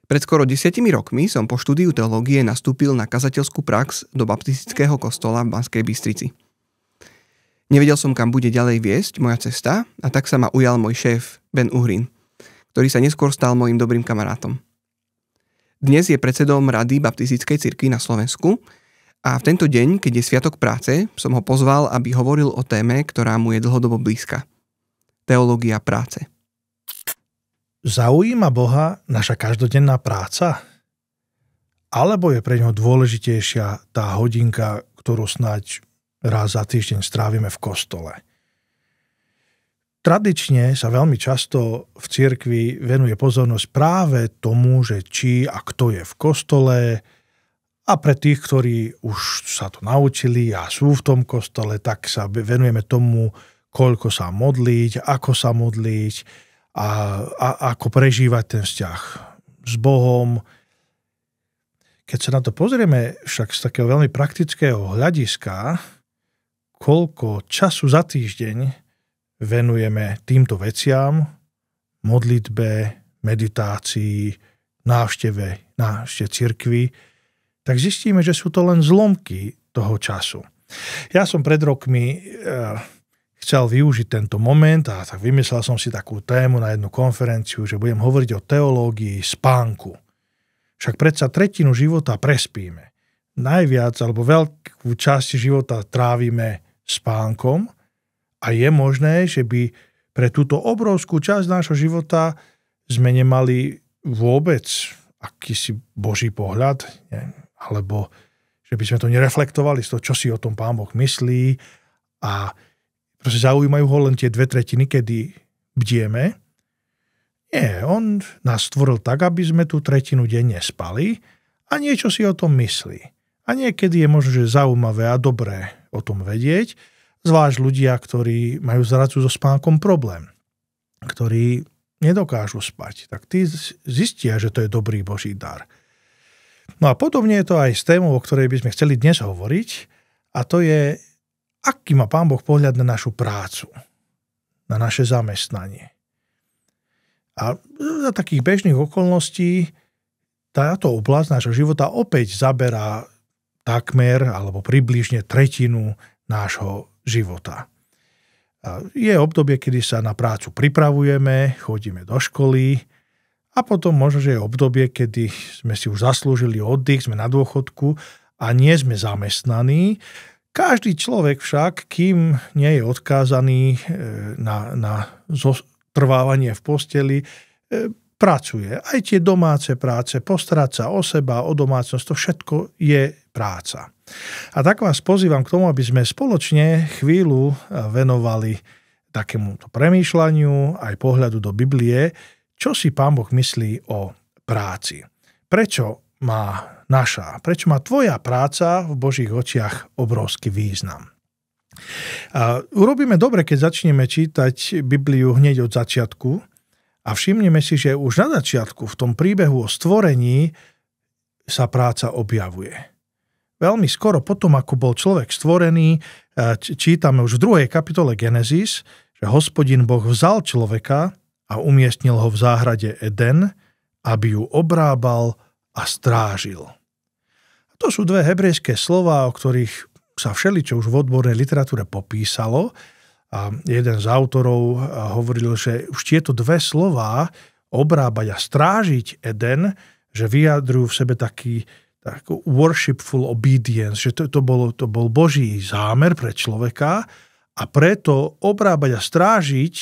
Pred skoro 10 rokmi som po štúdiu teológie nastúpil na kazateľskú prax do baptistického kostola v Banskej Bystrici. Nevedel som, kam bude ďalej viesť moja cesta, a tak sa ma ujal môj šéf Ben Uhrin, ktorý sa neskôr stal mojím dobrým kamarátom. Dnes je predsedom Rady baptistickej cirkvi na Slovensku a v tento deň, keď je Sviatok práce, som ho pozval, aby hovoril o téme, ktorá mu je dlhodobo blízka. Teológia práce. Zaujíma Boha naša každodenná práca? Alebo je pre ňoho dôležitejšia tá hodinka, ktorú snáď raz za týždeň strávime v kostole? Tradične sa veľmi často v cirkvi venuje pozornosť práve tomu, že či a kto je v kostole, a pre tých, ktorí už sa to naučili a sú v tom kostole, tak sa venujeme tomu, koľko sa modliť, ako sa modliť a ako prežívať ten vzťah s Bohom. Keď sa na to pozrieme však z takého veľmi praktického hľadiska, koľko času za týždeň venujeme týmto veciam, modlitbe, meditácii, návšteve cirkvi, tak zistíme, že sú to len zlomky toho času. Ja som pred rokmi chcel využiť tento moment a tak vymyslel som si takú tému na jednu konferenciu, že budem hovoriť o teológii spánku. Však predsa tretinu života prespíme. Najviac alebo veľkú časť života trávime spánkom a je možné, že by pre túto obrovskú časť nášho života sme nemali vôbec akýsi Boží pohľad, alebo že by sme to nereflektovali z toho, čo si o tom Pán Boh myslí, a proste zaujímajú ho len tie 2/3, kedy bdieme. Nie, on nás stvoril tak, aby sme tú tretinu denne spali a niečo si o tom myslí. A niekedy je možno, že zaujímavé a dobré o tom vedieť, zvlášť ľudia, ktorí majú zrazu so spánkom problém, ktorí nedokážu spať, tak tí zistia, že to je dobrý Boží dar. No a podobne je to aj s témou, o ktorej by sme chceli dnes hovoriť, a to je, aký má Pán Boh pohľad na našu prácu, na naše zamestnanie. A za takých bežných okolností táto oblasť nášho života opäť zaberá takmer alebo približne tretinu nášho života. A je obdobie, kedy sa na prácu pripravujeme, chodíme do školy, a potom možno, že je obdobie, kedy sme si už zaslúžili oddych, sme na dôchodku a nie sme zamestnaní. Každý človek však, kým nie je odkázaný na zotrvávanie v posteli, pracuje. Aj tie domáce práce, postarať sa o seba, o domácnosť, to všetko je práca. A tak vás pozývam k tomu, aby sme spoločne chvíľu venovali takémuto premýšľaniu, aj pohľadu do Biblie, čo si Pán Boh myslí o práci. Prečo má tvoja práca v Božích očiach obrovský význam? A urobíme dobre, keď začneme čítať Bibliu hneď od začiatku a všimneme si, že už na začiatku v tom príbehu o stvorení sa práca objavuje. Veľmi skoro potom, ako bol človek stvorený, čítame už v 2. kapitole Genesis, že Hospodin Boh vzal človeka a umiestnil ho v záhrade Eden, aby ju obrábal a strážil. A to sú dve hebrejské slová, o ktorých sa všeličo už v odbornej literatúre popísalo. A jeden z autorov hovoril, že už tieto dve slová, obrábať a strážiť Eden, že vyjadrujú v sebe takú worshipful obedience, že to bol Boží zámer pre človeka, a preto obrábať a strážiť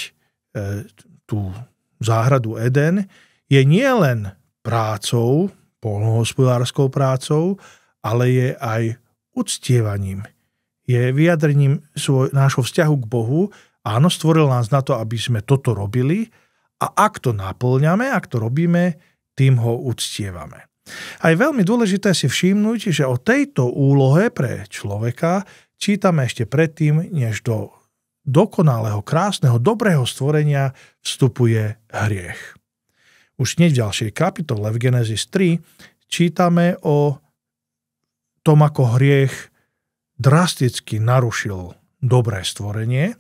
tú záhradu Eden je nielen prácou, poľnohospodárskou prácou, ale je aj uctievaním. Je vyjadrením nášho vzťahu k Bohu. Áno, stvoril nás na to, aby sme toto robili, a ak to naplňame, ak to robíme, tým ho uctievame. A je veľmi dôležité si všimnúť, že o tejto úlohe pre človeka čítame ešte predtým, než do dokonalého, krásneho, dobrého stvorenia vstupuje hriech. Už hneď v ďalšej kapitole v Genesis 3 čítame o tom, ako hriech drasticky narušil dobré stvorenie,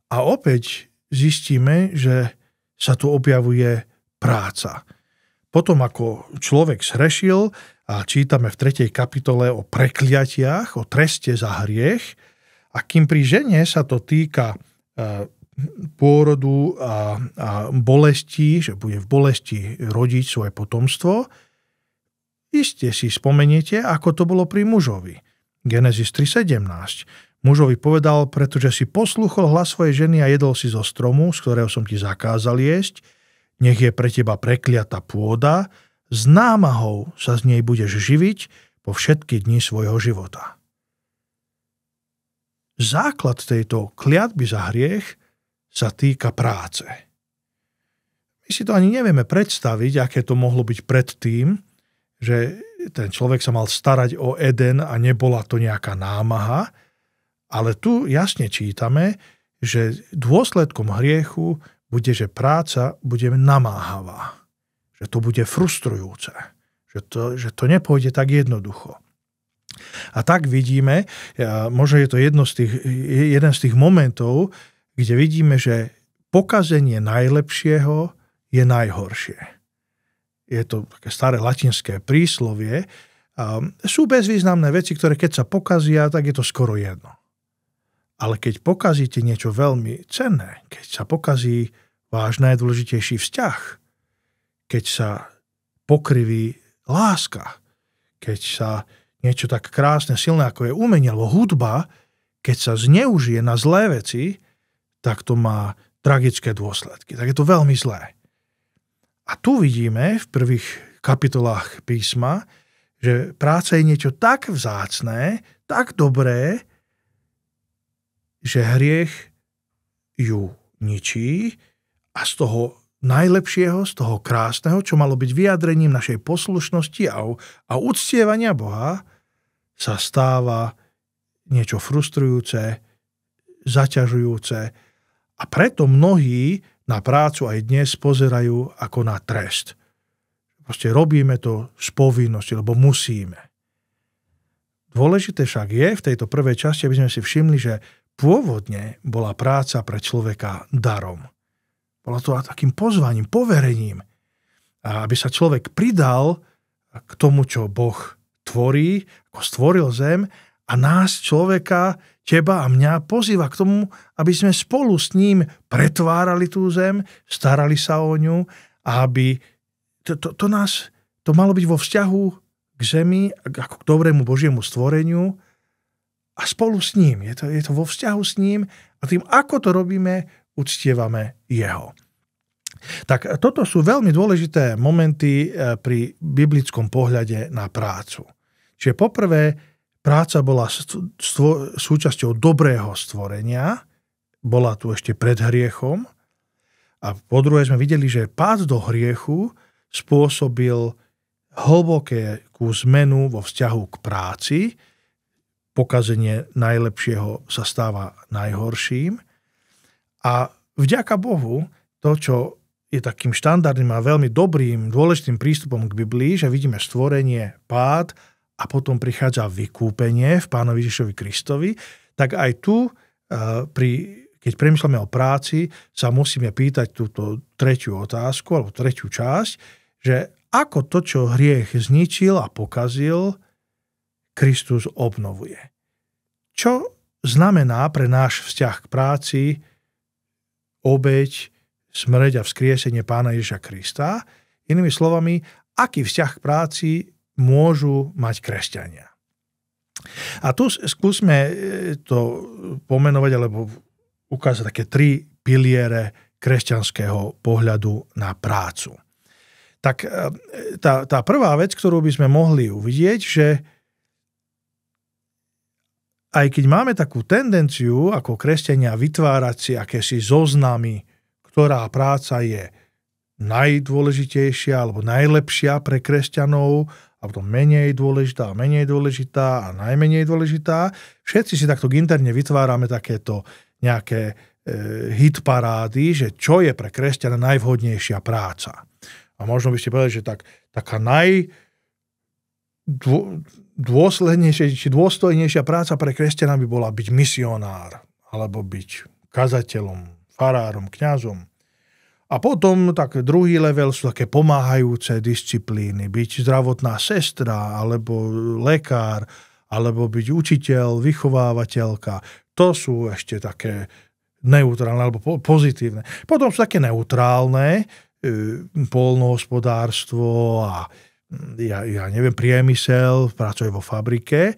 a opäť zistíme, že sa tu objavuje práca. potom ako človek zhrešil, a čítame v 3. kapitole o prekliatiach, o treste za hriech, a kým pri žene sa to týka pôrodu a bolesti, že bude v bolesti rodiť svoje potomstvo, iste si spomeniete, ako to bolo pri mužovi. Genesis 3.17. Mužovi povedal, pretože si poslúchol hlas svojej ženy a jedol si zo stromu, z ktorého som ti zakázal jesť, nech je pre teba prekliatá pôda, s námahou sa z nej budeš živiť po všetky dni svojho života. Základ tejto kliatby za hriech sa týka práce. My si to ani nevieme predstaviť, aké to mohlo byť predtým, že ten človek sa mal starať o Eden a nebola to nejaká námaha, ale tu jasne čítame, že dôsledkom hriechu bude, že práca bude namáhavá. Že to bude frustrujúce. Že to nepôjde tak jednoducho. A tak vidíme, možno je to jeden z tých momentov, kde vidíme, že pokazenie najlepšieho je najhoršie. Je to také staré latinské príslovie. Sú bezvýznamné veci, ktoré keď sa pokazia, tak je to skoro jedno. Ale keď pokazíte niečo veľmi cenné, keď sa pokazí váš najdôležitejší vzťah, keď sa pokriví láska, keď sa niečo tak krásne, silné, ako je umenie alebo hudba, keď sa zneužije na zlé veci, tak to má tragické dôsledky. Tak je to veľmi zlé. A tu vidíme v prvých kapitolách písma, že práca je niečo tak vzácné, tak dobré, že hriech ju ničí a z toho najlepšieho, z toho krásneho, čo malo byť vyjadrením našej poslušnosti a uctievania Boha, sa stáva niečo frustrujúce, zaťažujúce a preto mnohí na prácu aj dnes pozerajú ako na trest. Proste robíme to z povinnosti, lebo musíme. Dôležité však je v tejto prvej časti, aby sme si všimli, že pôvodne bola práca pre človeka darom. Bolo to takým pozvaním, poverením. A aby sa človek pridal k tomu, čo Boh tvorí, ako stvoril zem a nás, človeka, teba a mňa pozýva k tomu, aby sme spolu s ním pretvárali tú zem, starali sa o ňu a aby to malo byť vo vzťahu k zemi, ako k dobrému Božiemu stvoreniu a spolu s ním. Je to vo vzťahu s ním a tým, ako to robíme, uctievame jeho. Tak toto sú veľmi dôležité momenty pri biblickom pohľade na prácu. Čiže poprvé, práca bola súčasťou dobrého stvorenia, bola tu ešte pred hriechom a po druhé sme videli, že pád do hriechu spôsobil hlbokú zmenu vo vzťahu k práci, pokazenie najlepšieho sa stáva najhorším a vďaka Bohu to, čo je takým štandardným a veľmi dobrým, dôležitým prístupom k Biblii, že vidíme stvorenie, pád a potom prichádza vykúpenie v Pánovi Ježišovi Kristovi, tak aj tu, keď premýšľame o práci, sa musíme pýtať túto tretiu otázku, alebo tretiu časť, že ako to, čo hriech zničil a pokazil, Kristus obnovuje. Čo znamená pre náš vzťah k práci obeť, smrť a vzkriesenie Pána Ježiša Krista? Inými slovami, aký vzťah k práci môžu mať kresťania? A tu skúsme to pomenovať, alebo ukázať také 3 piliere kresťanského pohľadu na prácu. Tak tá prvá vec, ktorú by sme mohli uvidieť, že aj keď máme takú tendenciu ako kresťania vytvárať si akési zoznamy, ktorá práca je najdôležitejšia alebo najlepšia pre kresťanov, a potom menej dôležitá a najmenej dôležitá. Všetci si takto interne vytvárame takéto nejaké hitparády, že čo je pre kresťana najvhodnejšia práca. A možno by ste povedali, že taká najdôslednejšia či dôstojnejšia práca pre kresťana by bola byť misionár alebo byť kazateľom, farárom, kňazom. A potom tak druhý level sú také pomáhajúce disciplíny. Byť zdravotná sestra, alebo lekár, alebo byť učiteľ, vychovávateľka. To sú ešte také neutrálne alebo pozitívne. Potom sú také neutrálne, poľnohospodárstvo a ja neviem, priemysel, pracuje vo fabrike.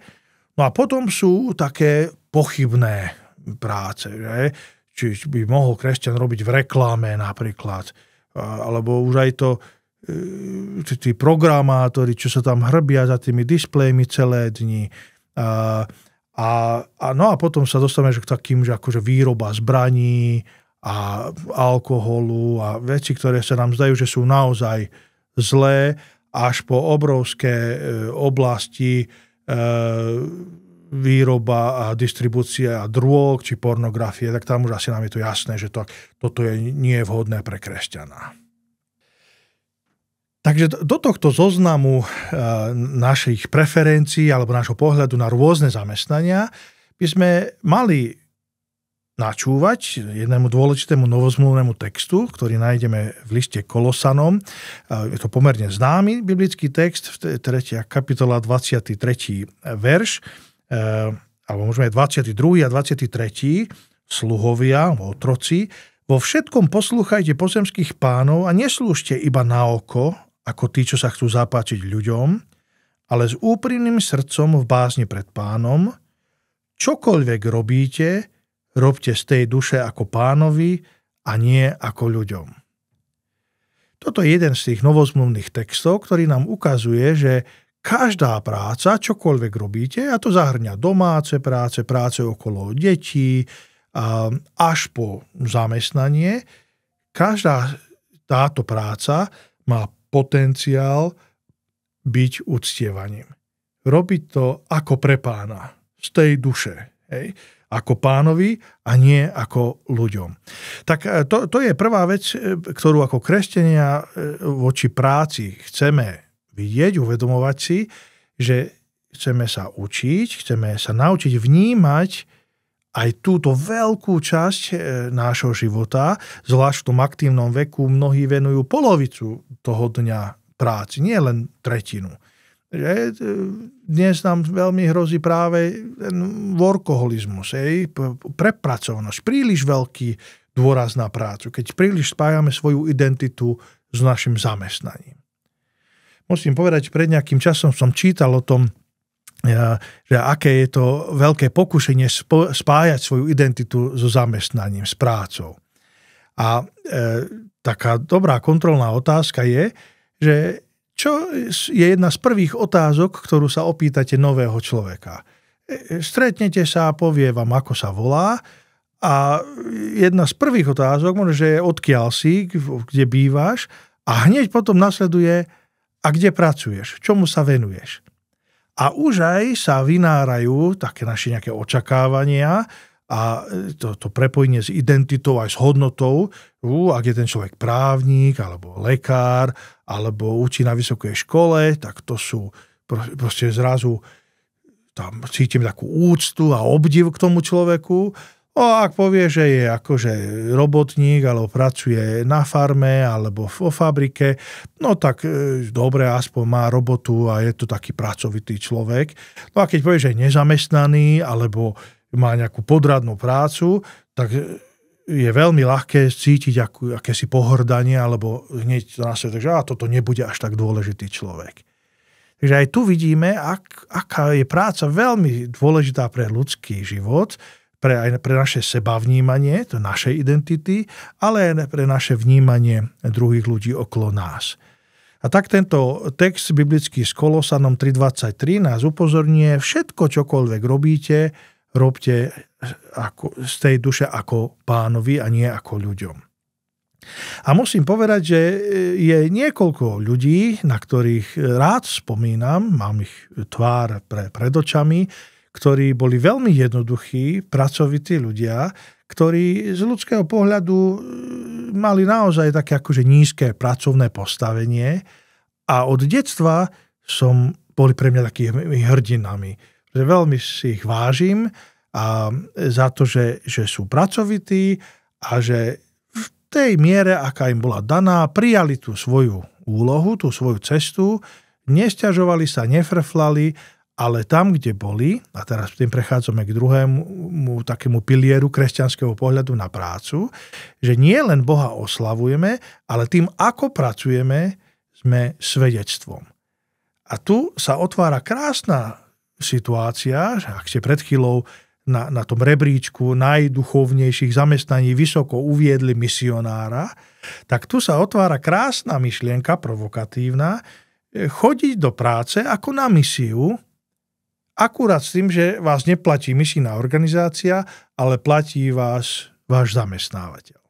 No a potom sú také pochybné práce, že? Či by mohol kresťan robiť v reklame napríklad, alebo už aj to tí programátori, čo sa tam hrbia za tými displejmi celé dni. No a potom sa dostaneme k takým, že akože výroba zbraní a alkoholu a veci, ktoré sa nám zdajú, že sú naozaj zlé, až po obrovské oblasti výroba a distribúcia drog či pornografie, tak tam už asi nám je to jasné, že toto nie je vhodné pre kresťana. Takže do tohto zoznamu našich preferencií alebo nášho pohľadu na rôzne zamestnania by sme mali načúvať jednému dôležitému novozmluvnému textu, ktorý nájdeme v liste Kolosanom. Je to pomerne známy biblický text, 3. kapitola 23. verš, alebo môžeme aj 22. a 23. sluhovia, otroci, vo všetkom poslúchajte pozemských pánov a neslúžte iba na oko, ako tí, čo sa chcú zapáčiť ľuďom, ale s úprimným srdcom v bázni pred pánom. Čokoľvek robíte, robte z tej duše ako pánovi a nie ako ľuďom. Toto je jeden z tých novozmluvných textov, ktorý nám ukazuje, že každá práca, čokoľvek robíte, a to zahrňa domáce práce okolo detí, až po zamestnanie, každá táto práca má potenciál byť uctievaním. Robiť to ako pre pána, z tej duše, hej? Ako pánovi a nie ako ľuďom. Tak to je prvá vec, ktorú ako kresťania voči práci chceme vidieť, uvedomovať si, že chceme sa učiť, chceme sa naučiť vnímať aj túto veľkú časť nášho života, zvlášť v tom aktívnom veku mnohí venujú polovicu toho dňa práci, nie len tretinu. Dnes nám veľmi hrozí práve ten workoholizmus, prepracovanosť, príliš veľký dôraz na prácu, keď príliš spájame svoju identitu s našim zamestnaním. Musím povedať, pred nejakým časom som čítal o tom, že aké je to veľké pokušenie spájať svoju identitu so zamestnaním, s prácou. A taká dobrá kontrolná otázka je, že čo je jedna z prvých otázok, ktorú sa opýtate nového človeka. Stretnete sa a povie vám, ako sa volá, a jedna z prvých otázok, možno, že je odkiaľ si, kde bývaš, a hneď potom nasleduje, a kde pracuješ, čomu sa venuješ. A už aj sa vynárajú také naše nejaké očakávania a to prepojenie s identitou aj s hodnotou, ak je ten človek právnik, alebo lekár, alebo učí na vysokej škole, tak to sú proste zrazu, tam cítim takú úctu a obdiv k tomu človeku. A ak povie, že je akože robotník, alebo pracuje na farme, alebo vo fabrike, no tak dobre, aspoň má robotu a je to taký pracovitý človek. No a keď povie, že je nezamestnaný, alebo má nejakú podradnú prácu, tak je veľmi ľahké cítiť akési pohrdanie, alebo hneď následuje, že toto nebude až tak dôležitý človek. Takže aj tu vidíme, aká je práca veľmi dôležitá pre ľudský život, aj pre naše sebavnímanie, to našej identity, ale aj pre naše vnímanie druhých ľudí okolo nás. A tak tento text biblický s Kolosanom 3.23 nás upozorňuje, všetko, čokoľvek robíte, robte z tej duše ako pánovi a nie ako ľuďom. A musím povedať, že je niekoľko ľudí, na ktorých rád spomínam, mám ich tvár pred očami, ktorí boli veľmi jednoduchí, pracovití ľudia, ktorí z ľudského pohľadu mali naozaj také akože nízke pracovné postavenie a od detstva boli pre mňa takými hrdinami. Veľmi si ich vážim a za to, že sú pracovití a že tej miere, aká im bola daná, prijali tú svoju úlohu, tú svoju cestu, nesťažovali sa, nefrflali, ale tam, kde boli, a teraz tým prechádzame k druhému takému pilieru kresťanského pohľadu na prácu, že nie len Boha oslavujeme, ale tým, ako pracujeme, sme svedectvom. A tu sa otvára krásna situácia, že ak ste pred chvíľou na tom rebríčku najduchovnejších zamestnaní vysoko uviedli misionára, tak tu sa otvára krásna myšlienka, provokatívna, chodiť do práce ako na misiu, akurát s tým, že vás neplatí misijná organizácia, ale platí vás váš zamestnávateľ.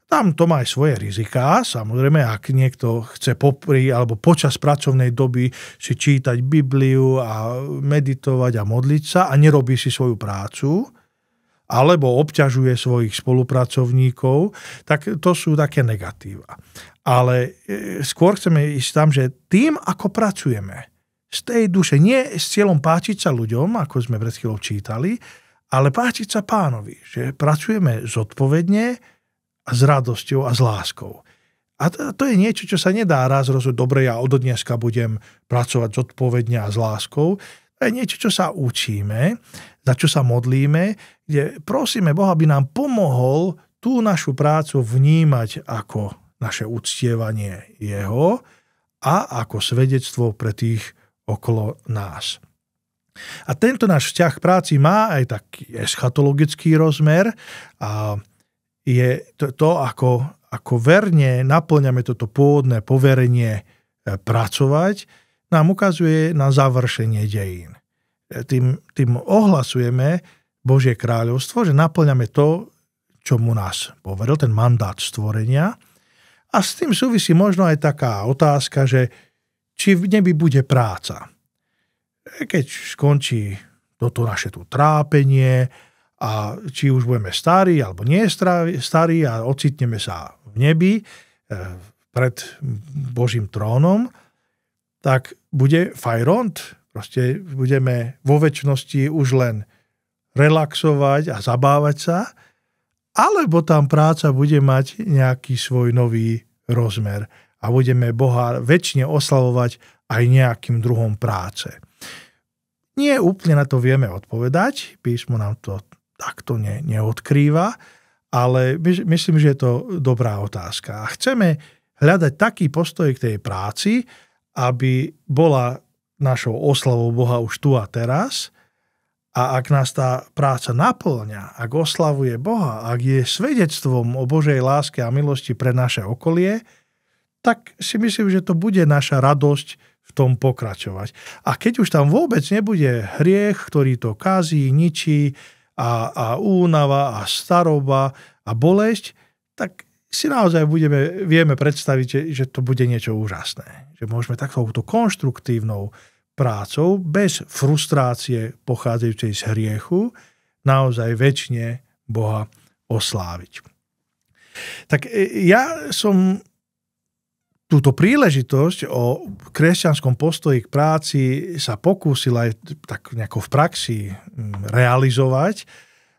Tam to má aj svoje riziká, samozrejme, ak niekto chce popri alebo počas pracovnej doby si čítať Bibliu a meditovať a modliť sa a nerobí si svoju prácu, alebo obťažuje svojich spolupracovníkov, tak to sú také negatíva. Ale skôr chceme ísť tam, že tým, ako pracujeme, z tej duše, nie s cieľom páčiť sa ľuďom, ako sme pred chvíľou čítali, ale páčiť sa Pánovi, že pracujeme zodpovedne, a s radosťou a s láskou. A to je niečo, čo sa nedá raz rozhodnúť, dobre, ja od dneska budem pracovať zodpovedne a s láskou. To je niečo, čo sa učíme, za čo sa modlíme, kde prosíme Boha, aby nám pomohol tú našu prácu vnímať ako naše uctievanie Jeho a ako svedectvo pre tých okolo nás. A tento náš vzťah k práci má aj taký eschatologický rozmer a je to ako verne naplňame toto pôvodné poverenie pracovať, nám ukazuje na završenie dejín. Tým ohlasujeme Božie kráľovstvo, že naplňame to, čo mu nás poveril, ten mandát stvorenia. A s tým súvisí možno aj taká otázka, že či v nebi bude práca. Keď skončí toto naše tu trápenie, a či už budeme starí alebo nie starí a ocitneme sa v nebi pred Božím trónom, tak bude fajront, proste budeme vo večnosti už len relaxovať a zabávať sa, alebo tam práca bude mať nejaký svoj nový rozmer a budeme Boha večne oslavovať aj nejakým druhom práce. Nie úplne na to vieme odpovedať, písmo nám to takto neodkrýva, ale myslím, že je to dobrá otázka. A chceme hľadať taký postoj k tej práci, aby bola našou oslavou Boha už tu a teraz, a ak nás tá práca naplňa, ak oslavuje Boha, ak je svedectvom o Božej láske a milosti pre naše okolie, tak si myslím, že to bude naša radosť v tom pokračovať. A keď už tam vôbec nebude hriech, ktorý to kazí, ničí, a únava a staroba a bolesť, tak si naozaj vieme predstaviť, že to bude niečo úžasné. Že môžeme takouto konštruktívnou prácou, bez frustrácie pochádzajúcej z hriechu, naozaj večne Boha osláviť. Tak ja som túto príležitosť o kresťanskom postoji k práci sa pokúsil aj tak nejako v praxi realizovať.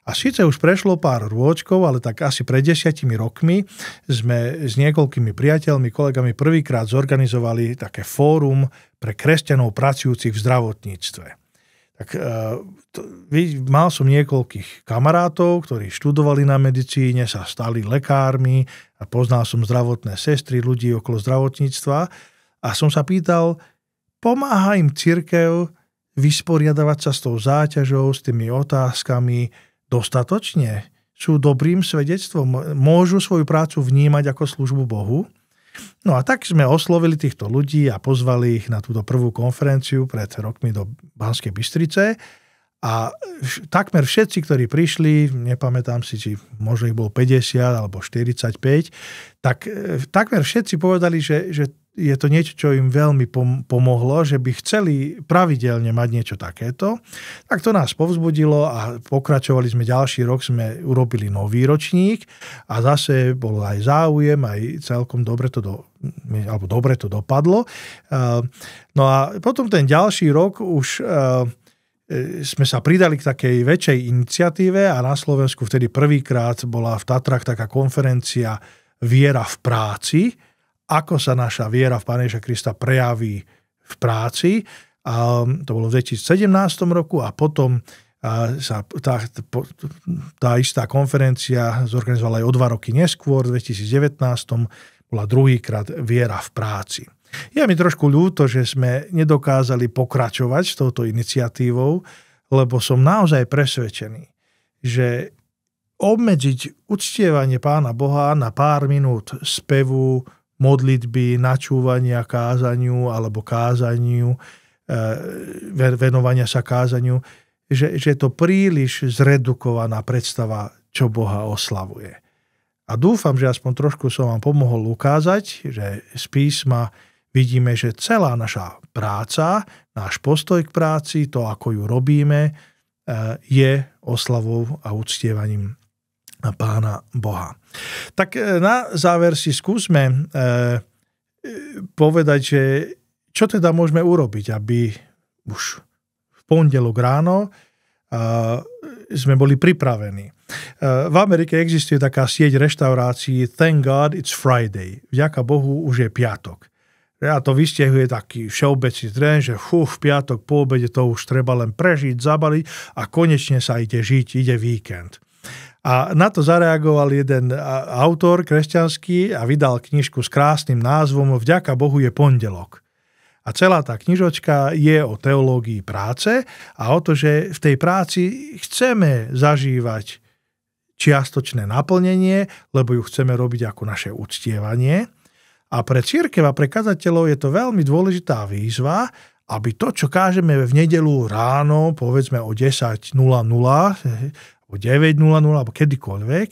A síce už prešlo pár rôčkov, ale tak asi pred 10 rokmi sme s niekoľkými priateľmi, kolegami prvýkrát zorganizovali také fórum pre kresťanov pracujúcich v zdravotníctve. Tak mal som niekoľkých kamarátov, ktorí študovali na medicíne, sa stali lekármi a poznal som zdravotné sestry, ľudí okolo zdravotníctva a som sa pýtal, pomáha im cirkev vysporiadavať sa s tou záťažou, s tými otázkami dostatočne? Sú dobrým svedectvom? Môžu svoju prácu vnímať ako službu Bohu? No a tak sme oslovili týchto ľudí a pozvali ich na túto prvú konferenciu pred rokmi do Banskej Bystrice a takmer všetci, ktorí prišli, nepamätám si, či možno ich bolo 50 alebo 45, tak takmer všetci povedali, že je to niečo, čo im veľmi pomohlo, že by chceli pravidelne mať niečo takéto. Tak to nás povzbudilo a pokračovali sme ďalší rok, sme urobili nový ročník a zase bol aj záujem, aj celkom dobre to dopadlo. No a potom ten ďalší rok už sme sa pridali k takej väčšej iniciatíve a na Slovensku vtedy prvýkrát bola v Tatrách taká konferencia viera v práci, ako sa naša viera v Pána Ježiša Krista prejaví v práci. A to bolo v 2017 roku a potom sa tá istá konferencia zorganizovala aj o 2 roky neskôr, v 2019 bola druhýkrát viera v práci. Je mi trošku ľúto, že sme nedokázali pokračovať s touto iniciatívou, lebo som naozaj presvedčený, že obmedziť uctievanie Pána Boha na pár minút spevu, modlitby, načúvania kázaniu alebo kázaniu, venovania sa kázaniu, že je to príliš zredukovaná predstava, čo Boha oslavuje. A dúfam, že aspoň trošku som vám pomohol ukázať, že z písma vidíme, že celá naša práca, náš postoj k práci, to, ako ju robíme, je oslavou a uctievaním Pána Boha. Tak na záver si skúsme povedať, že čo teda môžeme urobiť, aby už v pondelok ráno sme boli pripravení. V Amerike existuje taká sieť reštaurácií Thank God It's Friday. Vďaka Bohu už je piatok. A to vystihuje taký všeobecný trend, že v piatok po obede to už treba len prežiť, zabaliť a konečne sa ide žiť, ide víkend. A na to zareagoval jeden autor kresťanský a vydal knižku s krásnym názvom Vďaka Bohu je pondelok. A celá tá knižočka je o teológii práce a o to, že v tej práci chceme zažívať čiastočné naplnenie, lebo ju chceme robiť ako naše uctievanie. A pre cirkev a pre kazateľov je to veľmi dôležitá výzva, aby to, čo kážeme v nedeľu ráno, povedzme o 10:00, o 9:00 alebo kedykoľvek,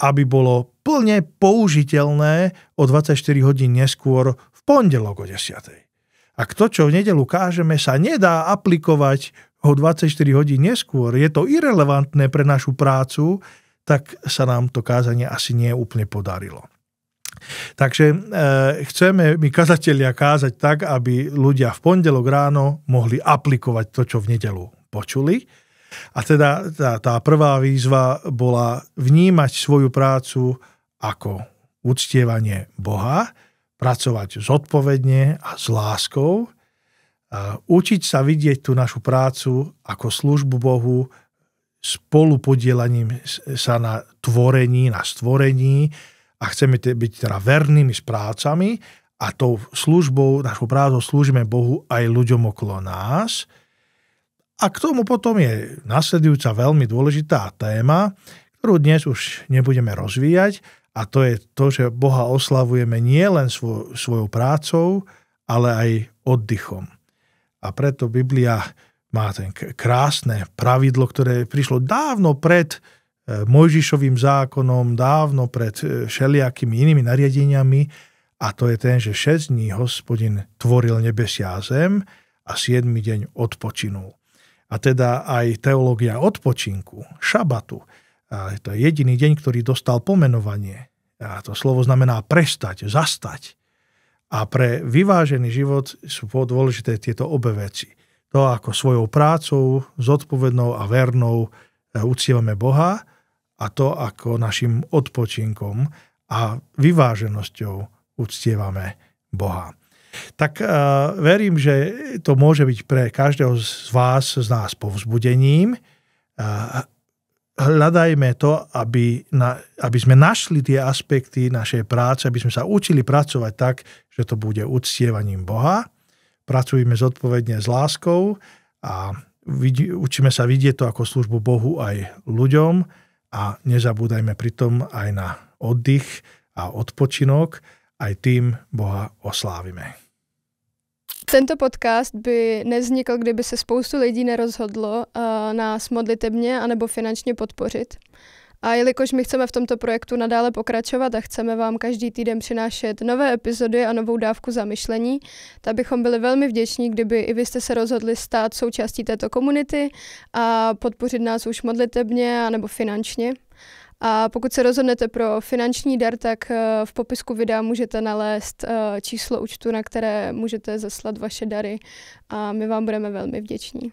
aby bolo plne použiteľné o 24 hodín neskôr v pondelok o 10:00. Ak to, čo v nedeľu kážeme, sa nedá aplikovať o 24 hodín neskôr, je to irelevantné pre našu prácu, tak sa nám to kázanie asi nie úplne podarilo. Takže chceme my kazatelia kázať tak, aby ľudia v pondelok ráno mohli aplikovať to, čo v nedeľu počuli. A teda tá prvá výzva bola vnímať svoju prácu ako uctievanie Boha, pracovať zodpovedne a s láskou, učiť sa vidieť tú našu prácu ako službu Bohu, spolupodielaním sa na tvorení, na stvorení a chceme byť teda vernými s prácami a tou službou, našou prácou slúžime Bohu aj ľuďom okolo nás. A k tomu potom je nasledujúca veľmi dôležitá téma, ktorú dnes už nebudeme rozvíjať, a to je to, že Boha oslavujeme nie len svojou prácou, ale aj oddychom. A preto Biblia má ten krásne pravidlo, ktoré prišlo dávno pred Mojžišovým zákonom, dávno pred všelijakými inými nariadeniami, a to je ten, že 6 dní Hospodin tvoril nebesia a zem a 7. deň odpočinul. A teda aj teológia odpočinku, šabatu, a to je jediný deň, ktorý dostal pomenovanie. A to slovo znamená prestať, zastať. A pre vyvážený život sú dôležité tieto obe veci. To, ako svojou prácou, zodpovednou a vernou uctievame Boha, a to, ako našim odpočinkom a vyváženosťou uctievame Boha. Tak verím, že to môže byť pre každého z vás, z nás povzbudením. Hľadajme to, aby sme našli tie aspekty našej práce, aby sme sa učili pracovať tak, že to bude uctievaním Boha. Pracujme zodpovedne s láskou a učíme sa vidieť to ako službu Bohu aj ľuďom a nezabúdajme pritom aj na oddych a odpočinok, aj tým Boha oslávime. Tento podcast by nevznikl, kdyby se spoustu lidí nerozhodlo nás modlitebně anebo finančně podpořit. A jelikož my chceme v tomto projektu nadále pokračovat a chceme vám každý týden přinášet nové epizody a novou dávku zamyšlení, tak bychom byli velmi vděční, kdyby i vy jste se rozhodli stát součástí této komunity a podpořit nás už modlitebně anebo finančně. A pokud se rozhodnete pro finanční dar, tak v popisku videa můžete nalézt číslo účtu, na které můžete zaslat vaše dary a my vám budeme velmi vděční.